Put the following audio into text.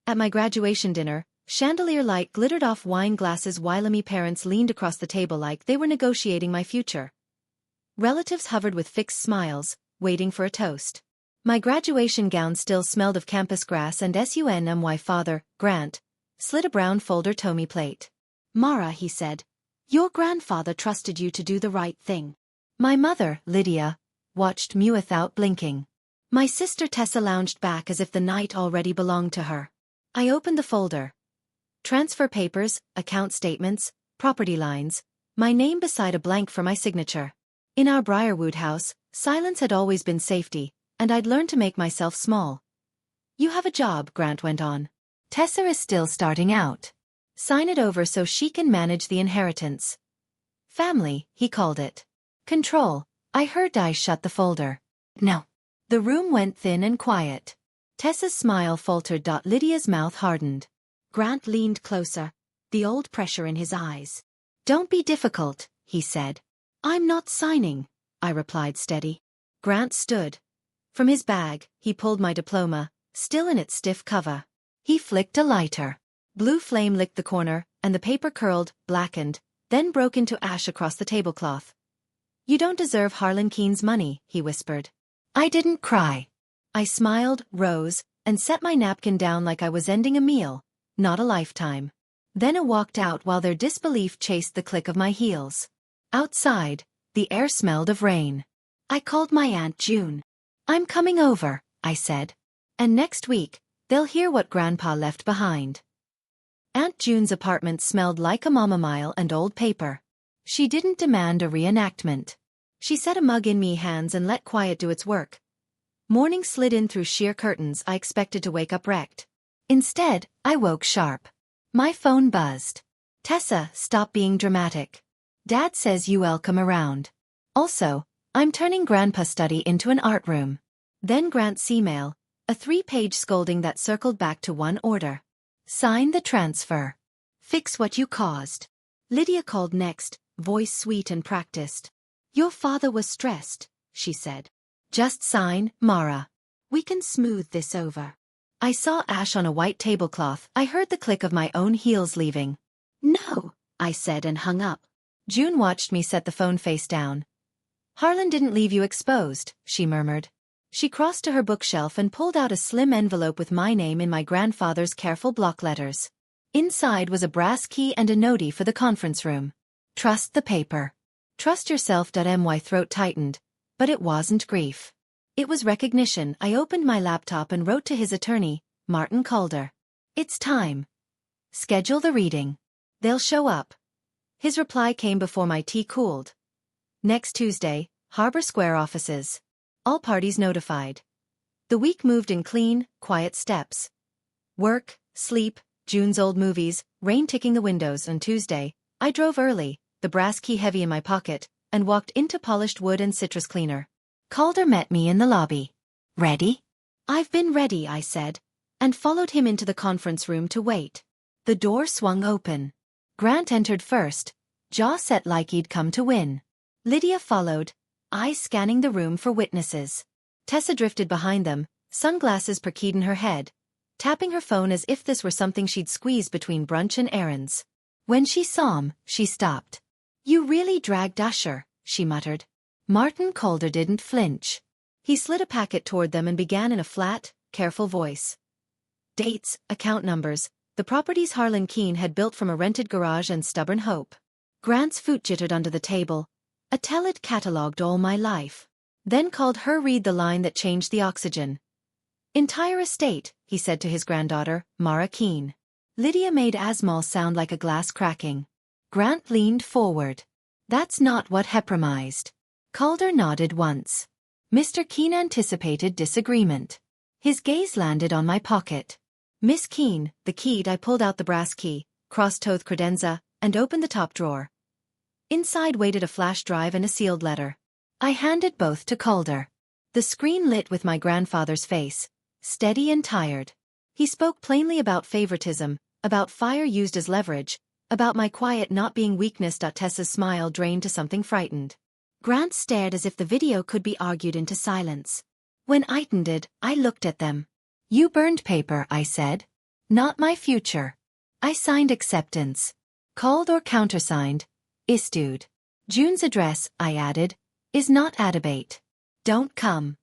At my graduation dinner, chandelier light glittered off wine glasses while my parents leaned across the table like they were negotiating my future. Relatives hovered with fixed smiles, waiting for a toast. My graduation gown still smelled of campus grass and my father, Grant, slid a brown folder to me plate. "Mara," he said, "your grandfather trusted you to do the right thing." My mother, Lydia, watched me without blinking. My sister Tessa lounged back as if the night already belonged to her. I opened the folder. Transfer papers, account statements, property lines, my name beside a blank for my signature. In our Briarwood house, silence had always been safety, and I'd learned to make myself small. "You have a job," Grant went on. "Tessa is still starting out. Sign it over so she can manage the inheritance." Family, he called it. Control. I heard I shut the folder. No. The room went thin and quiet. Tessa's smile faltered. Lydia's mouth hardened. Grant leaned closer, the old pressure in his eyes. "Don't be difficult," he said. "I'm not signing," I replied steady. Grant stood. From his bag, he pulled my diploma, still in its stiff cover. He flicked a lighter. Blue flame licked the corner, and the paper curled, blackened, then broke into ash across the tablecloth. "You don't deserve Harlan Keene's money," he whispered. I didn't cry. I smiled, rose, and set my napkin down like I was ending a meal, not a lifetime. Then I walked out while their disbelief chased the click of my heels. Outside, the air smelled of rain. I called my Aunt June. "I'm coming over," I said. "And next week, they'll hear what Grandpa left behind." Aunt June's apartment smelled like a chamomile and old paper. She didn't demand a reenactment. She set a mug in me hands and let quiet do its work. Morning slid in through sheer curtains. I expected to wake up wrecked. Instead, I woke sharp. My phone buzzed. "Tessa, stop being dramatic. Dad says you'll come around. Also, I'm turning Grandpa's study into an art room." Then Grant's email, a 3-page scolding that circled back to one order. "Sign the transfer. Fix what you caused." Lydia called next, voice sweet and practiced. "Your father was stressed," she said. "Just sign, Mara. We can smooth this over." I saw ash on a white tablecloth. I heard the click of my own heels leaving. "No," I said and hung up. June watched me set the phone face down. "Harlan didn't leave you exposed," she murmured. She crossed to her bookshelf and pulled out a slim envelope with my name in my grandfather's careful block letters. Inside was a brass key and a notey for the conference room. "Trust the paper. Trust yourself." My throat tightened, but it wasn't grief. It was recognition. I opened my laptop and wrote to his attorney, Martin Calder. "It's time. Schedule the reading. They'll show up." His reply came before my tea cooled. "Next Tuesday, Harbor Square offices. All parties notified." The week moved in clean, quiet steps. Work, sleep, June's old movies, rain ticking the windows. On Tuesday, I drove early, the brass key heavy in my pocket, and walked into polished wood and citrus cleaner. Calder met me in the lobby. "Ready?" "I've been ready," I said, and followed him into the conference room to wait. The door swung open. Grant entered first, jaw set like he'd come to win. Lydia followed, eyes scanning the room for witnesses. Tessa drifted behind them, sunglasses perkeyed in her head, tapping her phone as if this were something she'd squeeze between brunch and errands. When she saw him, she stopped. "You really dragged Usher," she muttered. Martin Calder didn't flinch. He slid a packet toward them and began in a flat, careful voice. Dates, account numbers, the properties Harlan Keene had built from a rented garage and stubborn hope. Grant's foot jittered under the table. A tell it catalogued all my life. Then called her read the line that changed the oxygen. "Entire estate," he said to his granddaughter, Mara Keene. Lydia made Asmal sound like a glass cracking. Grant leaned forward. "That's not what hepromised." Calder nodded once. Mr. Keene anticipated disagreement. His gaze landed on my pocket. "Miss Keene," the keyed. I pulled out the brass key, crossed-toed credenza, and opened the top drawer. Inside waited a flash drive and a sealed letter. I handed both to Calder. The screen lit with my grandfather's face, steady and tired. He spoke plainly about favoritism, about fire used as leverage, about my quiet not being weakness. Tessa's smile drained to something frightened. Grant stared as if the video could be argued into silence. When I ended, I looked at them. "You burned paper," I said. Not my future. I signed acceptance. Called or countersigned. Issued. June's address, I added, is not Adabate. Don't come.